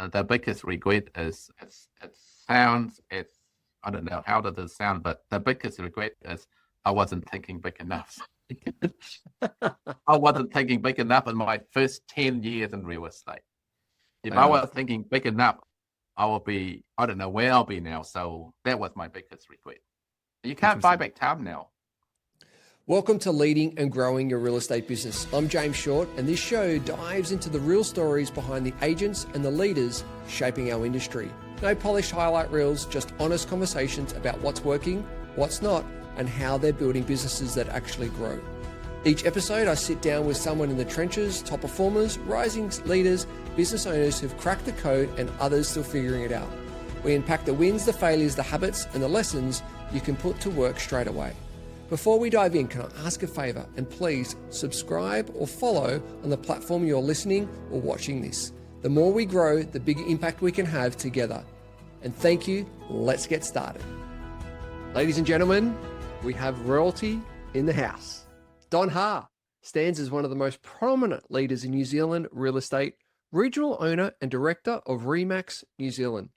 the biggest regret is it sounds, I don't know how does it sound, but the biggest regret is I wasn't thinking big enough. I wasn't thinking big enough in my first 10 years in real estate. If I was thinking big enough, I don't know where I'll be now. So that was my biggest regret. You can't buy back time now. Welcome to Leading and Growing Your Real Estate Business. I'm James Short, and this show dives into the real stories behind the agents and the leaders shaping our industry. No polished highlight reels, just honest conversations about what's working, what's not, and how they're building businesses that actually grow. Each episode, I sit down with someone in the trenches, top performers, rising leaders, business owners who've cracked the code and others still figuring it out. We unpack the wins, the failures, the habits, and the lessons you can put to work straight away. Before we dive in, can I ask a favor? And please subscribe or follow on the platform you're listening or watching this. The more we grow, the bigger impact we can have together. And thank you. Let's get started. Ladies and gentlemen, we have royalty in the house. Don Ha stands as one of the most prominent leaders in New Zealand real estate, regional owner and director of REMAX New Zealand,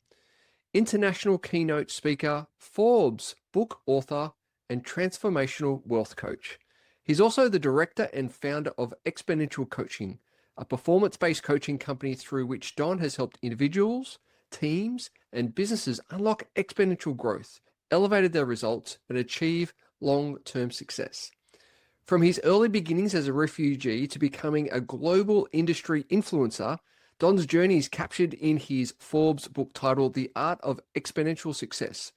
international keynote speaker, Forbes book author, and transformational wealth coach. He's also the director and founder of Exponential Coaching, a performance-based coaching company through which Don has helped individuals, teams, and businesses unlock exponential growth, elevated their results, and achieve long-term success. From his early beginnings as a refugee to becoming a global industry influencer, Don's journey is captured in his Forbes book titled The Art of Exponential Success.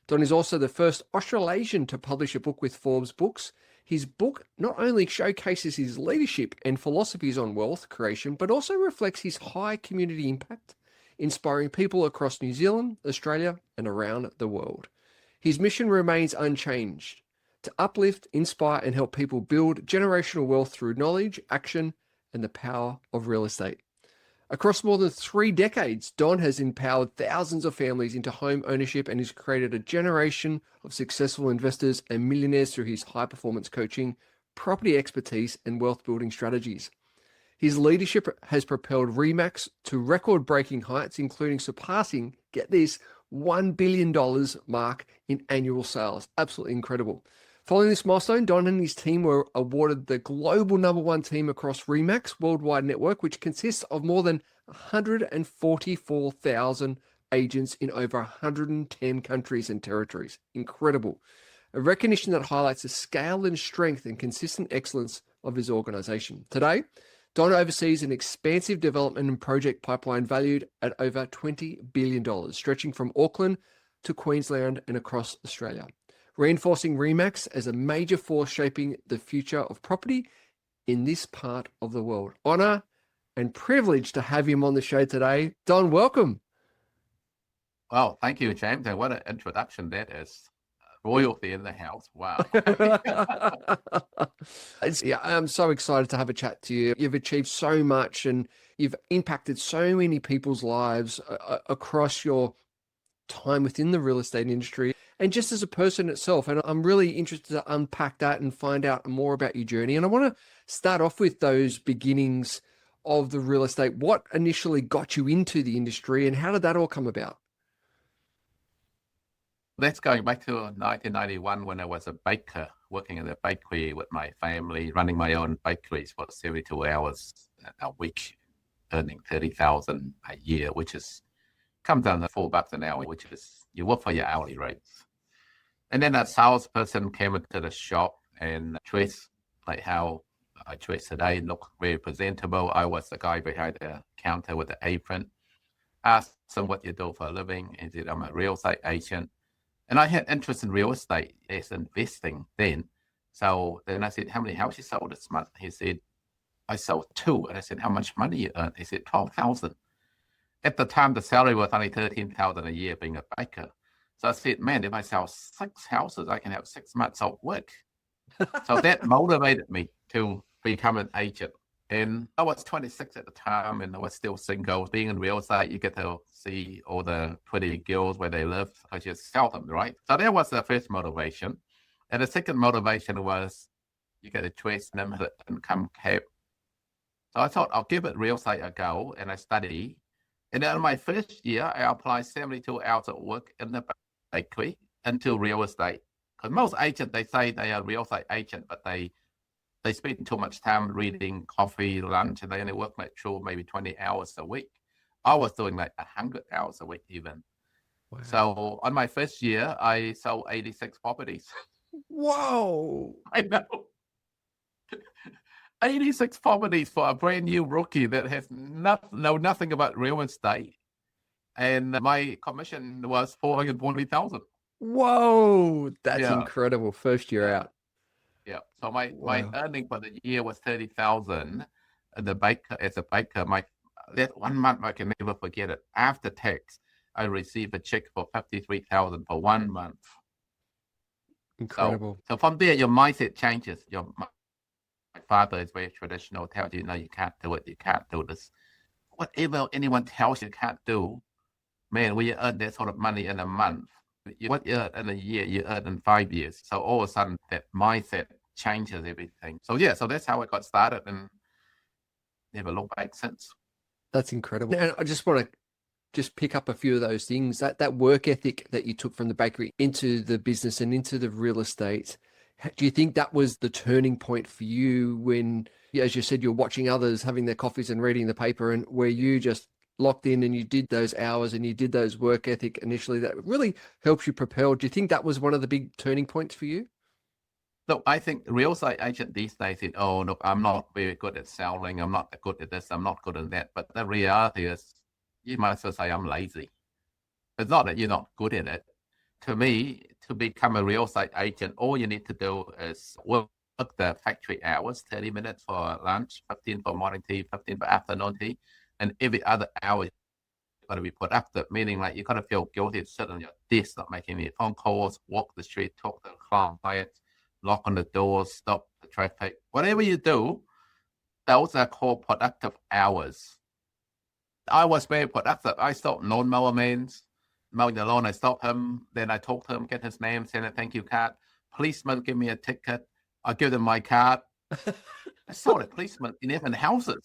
Don is also the first Australasian to publish a book with Forbes Books. His book not only showcases his leadership and philosophies on wealth creation, but also reflects his high community impact, inspiring people across New Zealand, Australia, and around the world. His mission remains unchanged: to uplift, inspire, and help people build generational wealth through knowledge, action, and the power of real estate. Across more than 3 decades, Don has empowered thousands of families into home ownership and has created a generation of successful investors and millionaires through his high-performance coaching, property expertise, and wealth-building strategies. His leadership has propelled REMAX to record-breaking heights, including surpassing, get this, $1 billion mark in annual sales. Absolutely incredible. Following this milestone, Don and his team were awarded the global #1 team across REMAX worldwide network, which consists of more than 144,000 agents in over 110 countries and territories. Incredible. A recognition that highlights the scale and strength and consistent excellence of his organization. Today, Don oversees an expansive development and project pipeline valued at over $20 billion, stretching from Auckland to Queensland and across Australia, reinforcing REMAX as a major force shaping the future of property in this part of the world. Honor and privilege to have him on the show today. Don, welcome. Well, thank you, James. And what an introduction that is. Royalty in the house. Wow. I'm so excited to have a chat to you. You've achieved so much and you've impacted so many people's lives across your time within the real estate industry and just as a person itself. And I'm really interested to unpack that and find out more about your journey. And I want to start off with those beginnings of the real estate. What initially got you into the industry and how did that all come about? That's going back to 1991 when I was a baker, working in a bakery with my family, running my own bakeries for 72 hours a week, earning $30,000 a year, which is comes down to $4 an hour, which is you work for your hourly rates. And then a salesperson came into the shop and dressed like how I dress today, look very presentable. I was the guy behind the counter with the apron. Asked him what you do for a living. He said, I'm a real estate agent. And I had interest in real estate as investing then. So then I said, how many houses you sold this month? He said, I sold 2. And I said, how much money you earned? He said, 12,000. At the time, the salary was only 13,000 a year being a baker. So I said, man, if I sell 6 houses, I can have 6 months of work. So that motivated me to become an agent. And I was 26 at the time and I was still single. Being in real estate, you get to see all the pretty girls where they live. I just sell them, right? So that was the first motivation. And the second motivation was you get a choice limited income cap. So I thought I'll give it real estate a go and I study And then my first year, I applied 72 hours of work in the bakery into real estate. Because most agents, they say they are real estate agent, but they spend too much time reading, coffee, lunch, and they only work like through maybe 20 hours a week. I was doing like 100 hours a week even. Wow. So on my first year, I sold 86 properties. Whoa. I know. 86 properties for a brand new rookie that has know nothing about real estate. And my commission was 440,000. Whoa. That's Yeah. incredible. First year out. Yeah. So my Wow. earning for the year was 30,000. The baker, as a baker, that 1 month I can never forget it. After tax, I received a check for 53,000 for 1 month. Incredible. So from there, your mindset changes. My father is very traditional, tells you, no, you can't do it, you can't do this. Whatever anyone tells you can't do, man, when you earn that sort of money in a month, what you earn in a year, you earn in 5 years. So all of a sudden, that mindset changes everything. So yeah, so that's how I got started and never looked back since. That's incredible. And I just want to just pick up a few of those things, that work ethic that you took from the bakery into the business and into the real estate. Do you think that was the turning point for you when, as you said, you're watching others having their coffees and reading the paper, and where you just locked in and you did those hours and you did those work ethic initially that really helps you propel? Do you think that was one of the big turning points for you? So I think real estate agent these days said, oh, look, I'm not very good at selling. I'm not good at this. I'm not good at that. But the reality is, you might as well say I'm lazy. It's not that you're not good at it. To me, to become a real estate agent, all you need to do is work the factory hours, 30 minutes for lunch, 15 for morning tea, 15 for afternoon tea, and every other hour you've got to be productive, meaning like you got to feel guilty to sit on your desk, not making any phone calls, walk the street, talk to the clients, knock on the doors, stop the traffic. Whatever you do, those are called productive hours. I was very productive. I stopped lawnmower man, mowing the lawn. I stopped him. Then I talked to him, get his name, send a thank you card. Policeman give me a ticket. I give them my card. I sold a policeman 11 houses.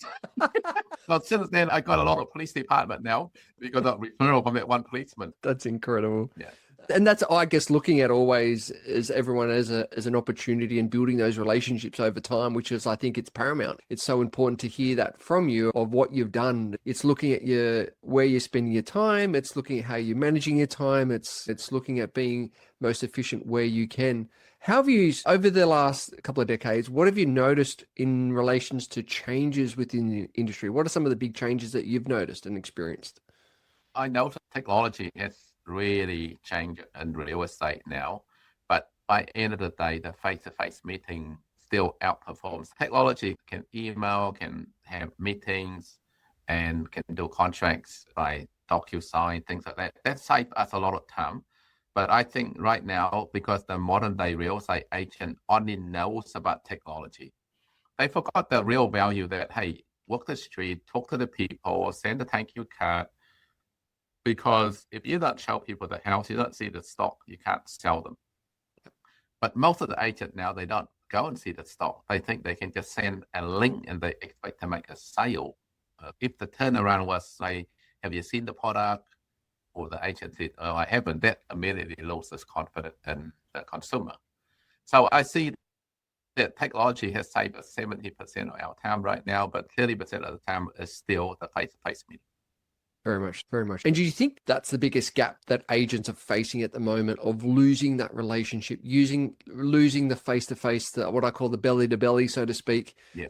So since then, I got a lot of police department now because of referral from that one policeman. That's incredible. Yeah. And that's, I guess, looking at always as everyone as an opportunity and building those relationships over time, which is, I think it's paramount. It's so important to hear that from you of what you've done. It's looking at where you're spending your time. It's looking at how you're managing your time. It's looking at being most efficient where you can. How have you, over the last couple of decades, what have you noticed in relations to changes within the industry? What are some of the big changes that you've noticed and experienced? I know technology has really changed in real estate now, but by the end of the day, the face-to-face meeting still outperforms. Technology can email, can have meetings, and can do contracts by DocuSign, things like that. That saves us a lot of time. But I think right now, because the modern day real estate agent only knows about technology, they forgot the real value that, hey, walk the street, talk to the people, send a thank you card. Because if you don't show people the house, you don't see the stock, you can't sell them. But most of the agents now, they don't go and see the stock. They think they can just send a link and they expect to make a sale. If the turnaround was, say, have you seen the product? Or the agent said, oh, I haven't, that immediately loses confidence in the consumer. So I see that technology has saved us 70% of our time right now, but 30% of the time is still the face-to-face meeting. Very much, very much. And do you think that's the biggest gap that agents are facing at the moment, of losing that relationship, losing the face-to-face, what I call the belly-to-belly, so to speak, Yeah.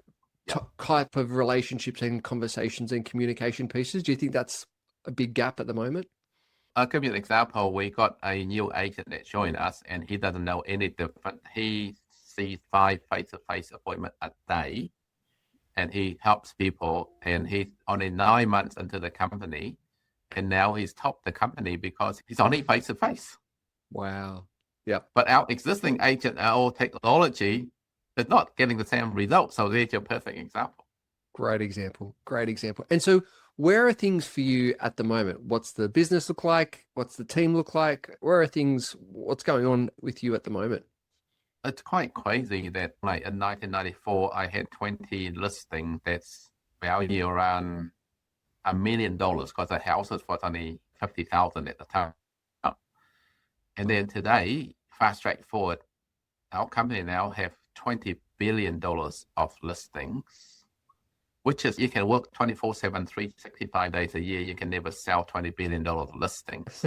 type of relationships and conversations and communication pieces? Do you think that's a big gap at the moment? I'll give you an example. We got a new agent that joined us, and he doesn't know any different. He sees 5 face-to-face appointments a day, and he helps people, and he's only 9 months into the company, and now he's topped the company because he's only face-to-face. Wow. Yeah. But our existing agent, our technology, is not getting the same results. So there's your perfect example. Great example. Great example. And so where are things for you at the moment? What's the business look like? What's the team look like? Where are things, what's going on with you at the moment? It's quite crazy that like in 1994, I had 20 listings that's value around $1 million because the houses was only 50,000 at the time. And then today, fast track forward, our company now have $20 billion of listings, which is you can work 24/7, 365 days a year. You can never sell $20 billion listings.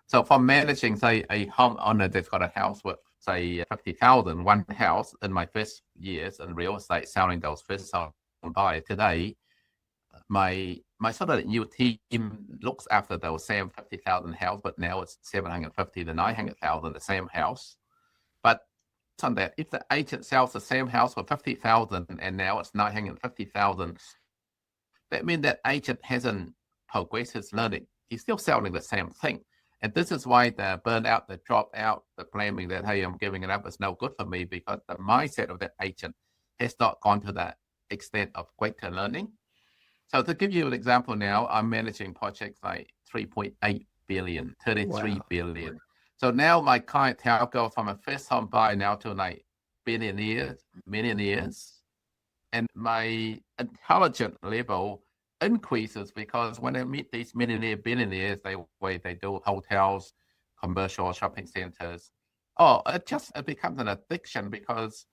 So for managing, say, a homeowner that's got a house worth, say, 50,000, one house in my first years in real estate, selling those first home buyers today, my sort of new team looks after those same 50,000 house, but now it's 750 to 900,000, the same house. But on that, if the agent sells the same house for 50,000 and now it's 950,000, that means that agent hasn't progressed his learning. He's still selling the same thing. And this is why the burnout, the dropout, the blaming that, hey, I'm giving it up is no good for me, because the mindset of that agent has not gone to that extent of greater learning. So to give you an example now, I'm managing projects like 3.8 billion, 33 billion. So now my clientele goes from a first home buyer now to like billionaires, millionaires. And my intelligence level increases because when I meet these billionaires, they do hotels, commercial shopping centers. It becomes an addiction because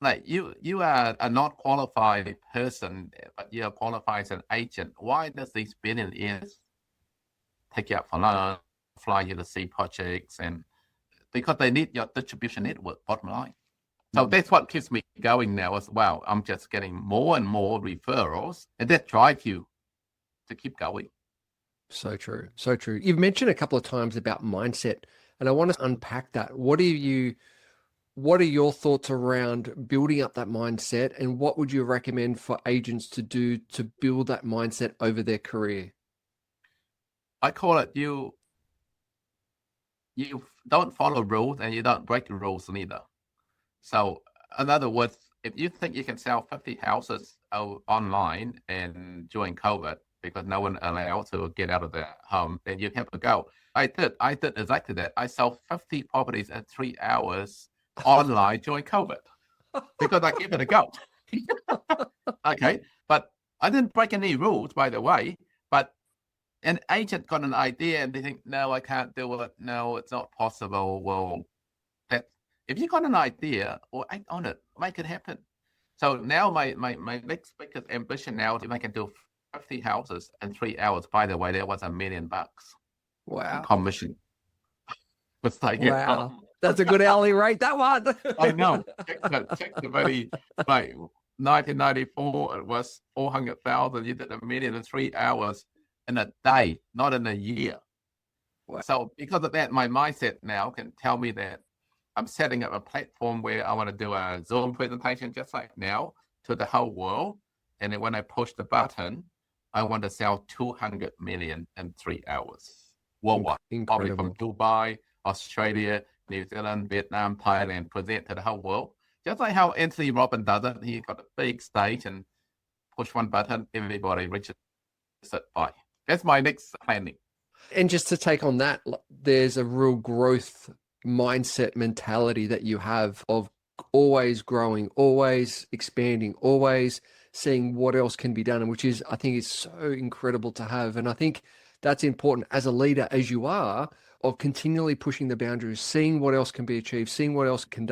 like you are a not qualified person, but you're qualified as an agent. Why does these billionaires take you up for lunch, fly you to see projects? And because they need your distribution network, bottom line. So that's what keeps me going now as well. I'm just getting more and more referrals, and that drives you to keep going. So true. So true. You've mentioned a couple of times about mindset, and I want to unpack that. What are your thoughts around building up that mindset, and what would you recommend for agents to do to build that mindset over their career? I call it you don't follow rules and you don't break the rules neither. So in other words, if you think you can sell 50 houses online and during COVID because no one allowed to get out of their home, then you have a go. I did exactly that. I sold 50 properties in 3 hours online during COVID because I gave it a go. Okay, but I didn't break any rules, by the way. But an agent got an idea and they think, no, I can't do it. No, it's not possible. Well, if you got an idea, or act on it, make it happen. So now my next biggest ambition now is if I can do 50 houses in 3 hours. By the way, that was $1 million. Wow. Commission. Wow. That's a good hourly rate, that one. I know. Check the very, like 1994, it was 400,000. You did $1 million in 3 hours in a day, not in a year. Wow. So because of that, my mindset now can tell me that I'm setting up a platform where I want to do a Zoom presentation just like now to the whole world. And then when I push the button, I want to sell 200 million in 3 hours worldwide. Probably from Dubai, Australia, New Zealand, Vietnam, Thailand, present to the whole world. Just like how Anthony Robbins does it. He got a big stage and push one button, everybody reaches it by. That's my next planning. And just to take on that, there's a real growth mindset mentality that you have of always growing, always expanding, always seeing what else can be done, which is, I think, is so incredible to have. And I think that's important as a leader, as you are, of continually pushing the boundaries, seeing what else can be achieved, seeing what else can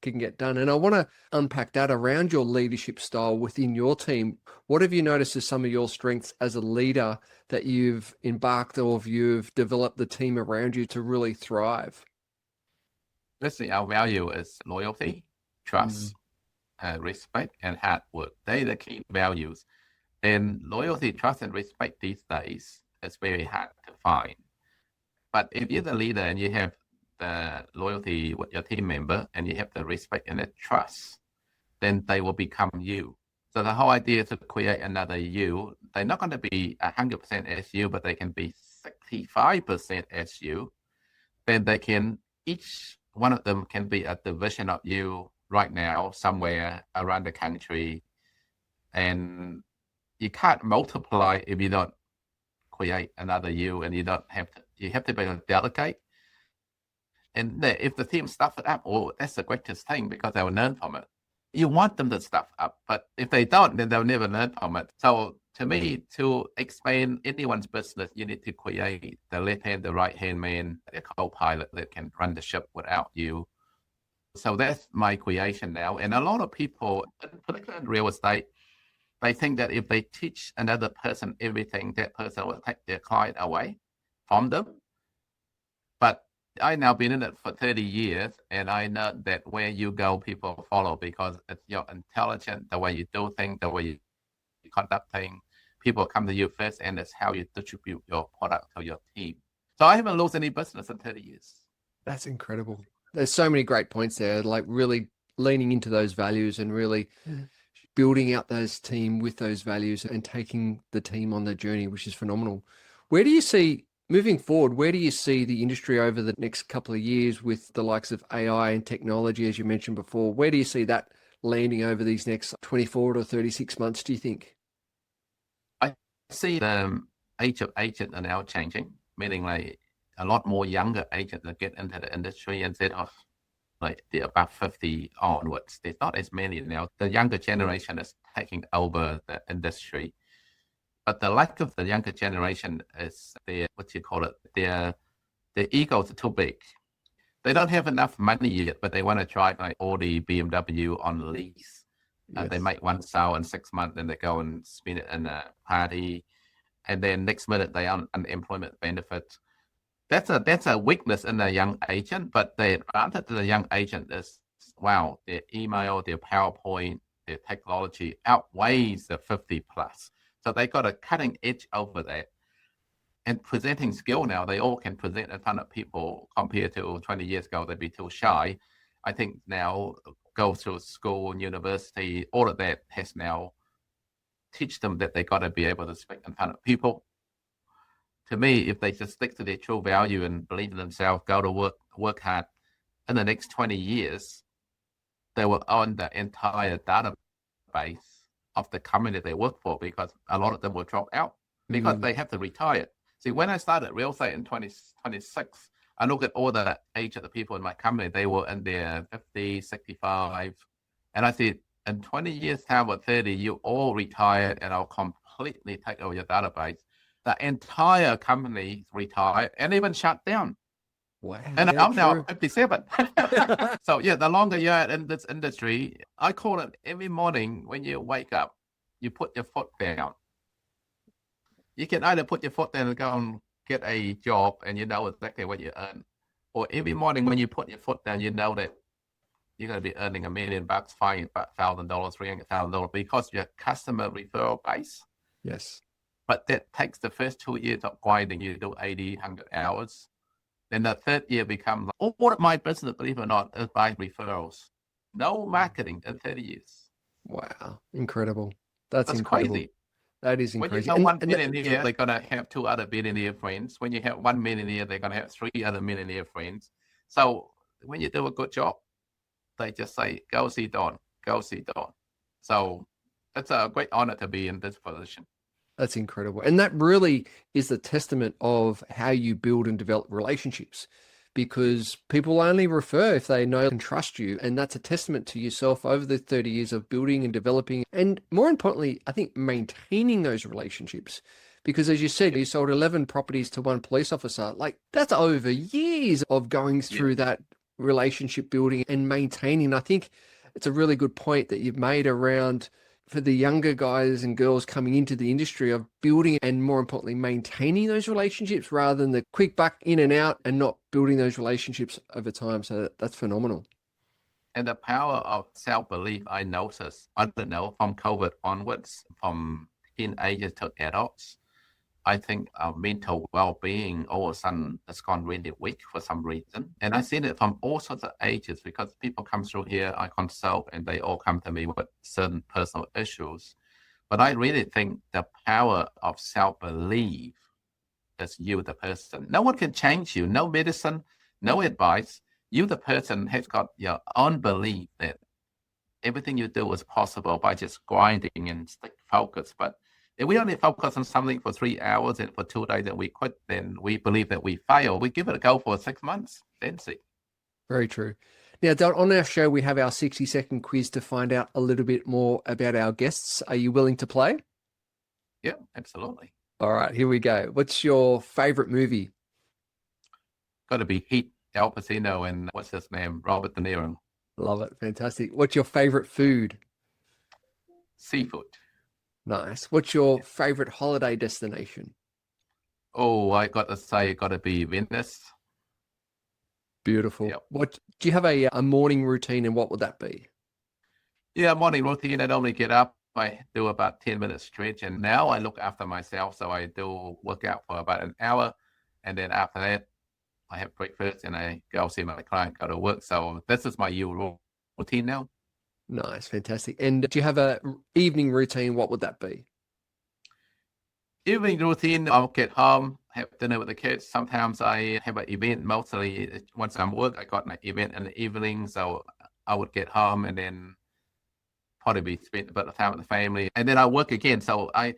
get done. And I want to unpack that around your leadership style within your team. What have you noticed as some of your strengths as a leader that you've embarked or you've developed the team around you to really thrive? Listen, our value is loyalty, trust, respect, and hard work. They're the key values. And loyalty, trust, and respect these days is very hard to find. But if you're the leader and you have the loyalty with your team member and you have the respect and the trust, then they will become you. So the whole idea is to create another you. They're not going to be 100% as you, but they can be 65% as you. Then they can, each one of them can be a division of you right now, somewhere around the country. And you can't multiply if you don't create another you, and you have to be able to delegate. And if the team stuff it up, that's the greatest thing because they will learn from it. You want them to stuff up, but if they don't, then they'll never learn from it. So To me, to expand anyone's business, you need to create the left hand, the right hand man, a co-pilot that can run the ship without you. So that's my creation now. And a lot of people, particularly in real estate, they think that if they teach another person everything, that person will take their client away from them. But I now been in it for 30 years, and I know that where you go, people follow, because it's your intelligence, the way you do things, the way you conduct things. People come to you first, and it's how you distribute your product to your team. So I haven't lost any business in 30 years. That's incredible. There's so many great points there, like really leaning into those values and really building out those team with those values and taking the team on the journey, which is phenomenal. Where do you see, moving forward, where do you see the industry over the next couple of years with the likes of AI and technology, as you mentioned before? Where do you see that landing over these next 24 to 36 months, do you think? I see the age of agents are now changing, meaning like a lot more younger agents that get into the industry instead of like the above 50 onwards. There's not as many now. The younger generation is taking over the industry. But the lack of the younger generation is their, their egos are too big. They don't have enough money yet, but they want to drive like Audi, BMW on lease. Yes. They make one sale in 6 months, then they go and spend it in a party. And then next minute they are on unemployment benefits. That's a weakness in the young agent, but the advantage of the young agent is, wow, their email, their PowerPoint, their technology outweighs the 50 plus. So they got a cutting edge over that. And presenting skill now, they all can present in front of people compared to 20 years ago, they'd be too shy. I think now go through school and university, all of that has now teach them that they got to be able to speak in front of people. To me, if they just stick to their true value and believe in themselves, go to work hard, in the next 20 years, they will own the entire database of the company they work for, because a lot of them will drop out because they have to retire. See, when I started real estate in 2026, I look at all the age of the people in my company, they were in their 50, 65. And I said, in 20 years time or 30, you all retired and I'll completely take over your database. The entire company retired and even shut down. Wow. And I'm now 57. So yeah, the longer you're in this industry, I call it every morning when you wake up, you put your foot down. You can either put your foot down and go and get a job and you know exactly what you earn. Or every morning when you put your foot down, you know that you're going to be earning $1 million, $500,000, $300,000 because your customer referral base. Yes. But that takes the first 2 years of grinding. You do 80, 100 hours. Then the third year becomes, all of my business, believe it or not, is by referrals. No marketing in 30 years. Wow. Incredible. That's incredible. Crazy. That is incredible. When you have one billionaire, they're going to have 2 other billionaire friends. When you have 1 millionaire, they're going to have 3 other millionaire friends. So when you do a good job, they just say, go see Don, go see Don. So it's a great honor to be in this position. That's incredible. And that really is the testament of how you build and develop relationships, because people only refer if they know and trust you. And that's a testament to yourself over the 30 years of building and developing. And more importantly, I think maintaining those relationships, because as you said, you sold 11 properties to one police officer. Like, that's over years of going through that relationship building and maintaining. I think it's a really good point that you've made around, for the younger guys and girls coming into the industry, of building and, more importantly, maintaining those relationships rather than the quick buck in and out and not building those relationships over time. So that's phenomenal. And the power of self-belief, I noticed, I don't know, from COVID onwards, from teenagers to adults, I think our mental well-being all of a sudden has gone really weak for some reason. And I've seen it from all sorts of ages, because people come through here, I consult, and they all come to me with certain personal issues. But I really think the power of self-belief is you, the person. No one can change you. No medicine, no advice. You, the person, has got your own belief that everything you do is possible by just grinding and stick focus. But if we only focus on something for 3 hours and for 2 days and we quit, then we believe that we fail. We give it a go for 6 months, then see. Very true. Now, Don, on our show, we have our 60-second quiz to find out a little bit more about our guests. Are you willing to play? Yeah, absolutely. All right, here we go. What's your favorite movie? Got to be Heat, Al Pacino, and what's his name? Robert De Niro. Love it. Fantastic. What's your favorite food? Seafood. Nice. What's your favorite holiday destination? Oh, I got to say, got to be Venice. Beautiful. Yep. What do you have a morning routine, and what would that be? Yeah, morning routine. I normally get up. I do about 10 minutes stretch, and now I look after myself. So I do workout for about an hour, and then after that, I have breakfast and I go see my client, go to work. So this is my usual routine now. Nice. Fantastic. And do you have a evening routine? What would that be? Evening routine, I'll get home, have dinner with the kids. Sometimes I have an event, mostly once I'm work, I got an event in the evening. So I would get home and then probably spend a bit of time with the family. And then I work again. So I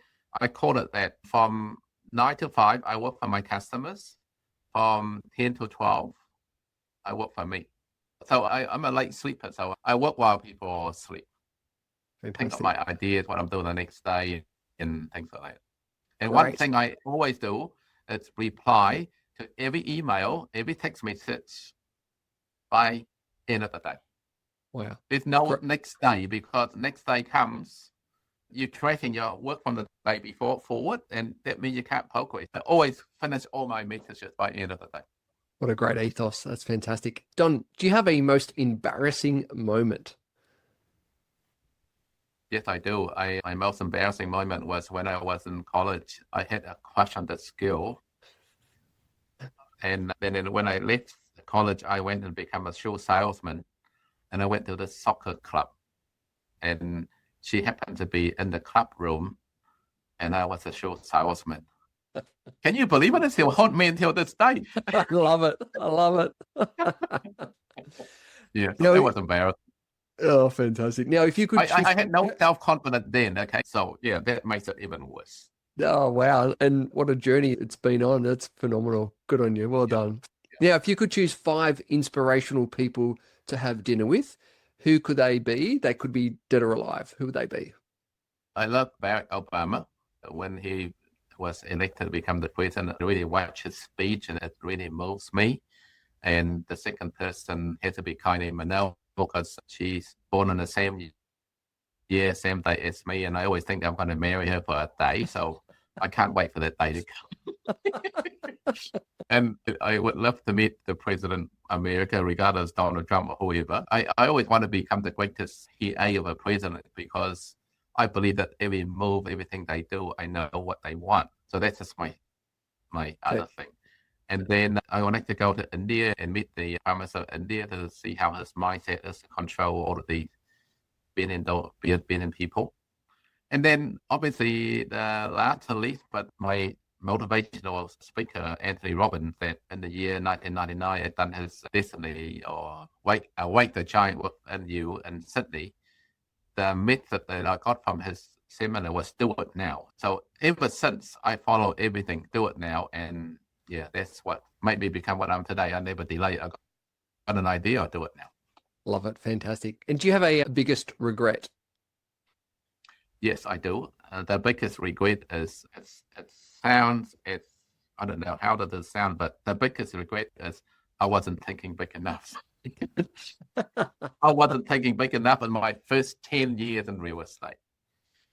call it that from 9 to 5, I work for my customers. From 10 to 12, I work for me. So I'm a late sleeper. So I work while people sleep. Think of Fantastic. my ideas, what I'm doing the next day, and things like that. And Great. one thing I always do is reply to every email, every text message by end of the day. Wow. There's no next day, because next day comes, you're tracking your work from the day before forward, and that means you can't progress. I always finish all my messages by end of the day. What a great ethos. That's fantastic. Don, do you have a most embarrassing moment? Yes, I do. My most embarrassing moment was when I was in college. I had a crush on the skill. And then when I left college, I went and became a shoe salesman. And I went to the soccer club. And she happened to be in the club room. And I was a shoe salesman. Can you believe it? It still haunt me until this day. I love it. I love it. Yeah, so it was embarrassing. Oh, fantastic. Now, if you could I had no self-confidence then, okay? So, yeah, that makes it even worse. Oh, wow. And what a journey it's been on. That's phenomenal. Good on you. Well done. Now, if you could choose 5 inspirational people to have dinner with, who could they be? They could be dead or alive. Who would they be? I love Barack Obama. When he was elected to become the president, I really watched his speech, and it really moves me. And the second person had to be Kylie Minogue, because she's born on the same year, same day as me, and I always think I'm going to marry her for a day, so I can't wait for that day to come. And I would love to meet the president of America, regardless Donald Trump or whoever. I always want to become the greatest EA of a president, because I believe that every move, everything they do, I know what they want. So that's just my other thing. And then I would like to go to India and meet the Prime Minister of India to see how his mindset is to control all of the billion people. And then obviously the last and least, but my motivational speaker, Anthony Robbins, that in the year 1999 had done his Destiny or Awake the Giant Within You in Sydney. The method that I got from his seminar was do it now. So ever since, I follow everything, do it now. And yeah, that's what made me become what I'm today. I never delay. I got an idea, I do it now. Love it. Fantastic. And do you have a biggest regret? Yes, I do. The biggest regret is it sounds, I don't know how does it sound, but the biggest regret is I wasn't thinking big enough. I wasn't thinking big enough in my first 10 years in real estate.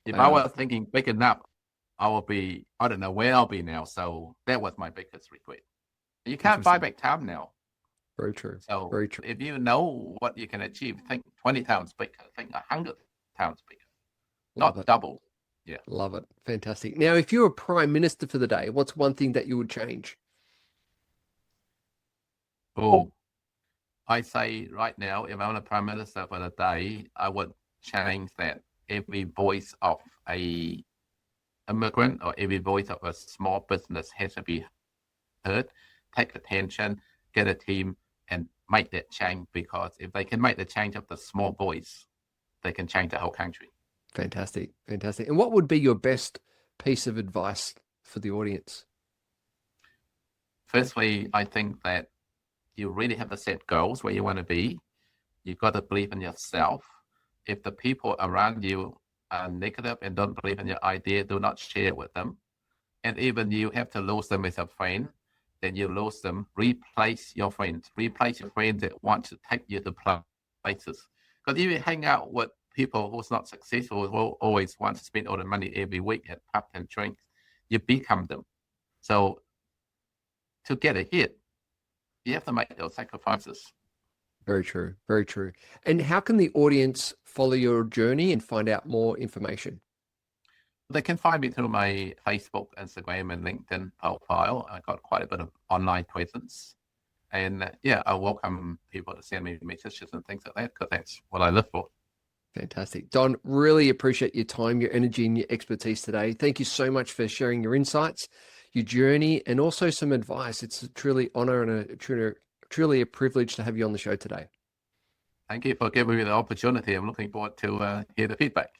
If I was thinking big enough, I don't know where I'll be now. So that was my biggest regret. You can't buy back time now. Very true. So very true. If you know what you can achieve, think 20 times bigger, think 100 times bigger, not double. Yeah. Love it. Fantastic. Now, if you're a prime minister for the day, what's one thing that you would change? Oh, I say right now, if I'm a prime minister for the day, I would change that every voice of a immigrant or every voice of a small business has to be heard. Take attention, get a team, and make that change, because if they can make the change of the small voice, they can change the whole country. Fantastic. Fantastic. And what would be your best piece of advice for the audience? Firstly, I think that you really have to set goals where you want to be. You've got to believe in yourself. If the people around you are negative and don't believe in your idea, do not share it with them. And even you have to lose them as a friend, then you lose them, replace your friends that want to take you to places. Because if you hang out with people who's not successful, who always want to spend all the money every week at pub and drinks, you become them. So to get ahead, you have to make those sacrifices. Very true. Very true. And how can the audience follow your journey and find out more information? They can find me through my Facebook, Instagram, and LinkedIn profile. I got quite a bit of online presence. And I welcome people to send me messages and things like that, because that's what I live for. Fantastic. Don, really appreciate your time, your energy, and your expertise today. Thank you so much for sharing your insights, your journey, and also some advice. It's a truly honor and truly a privilege to have you on the show today. Thank you for giving me the opportunity. I'm looking forward to hear the feedback.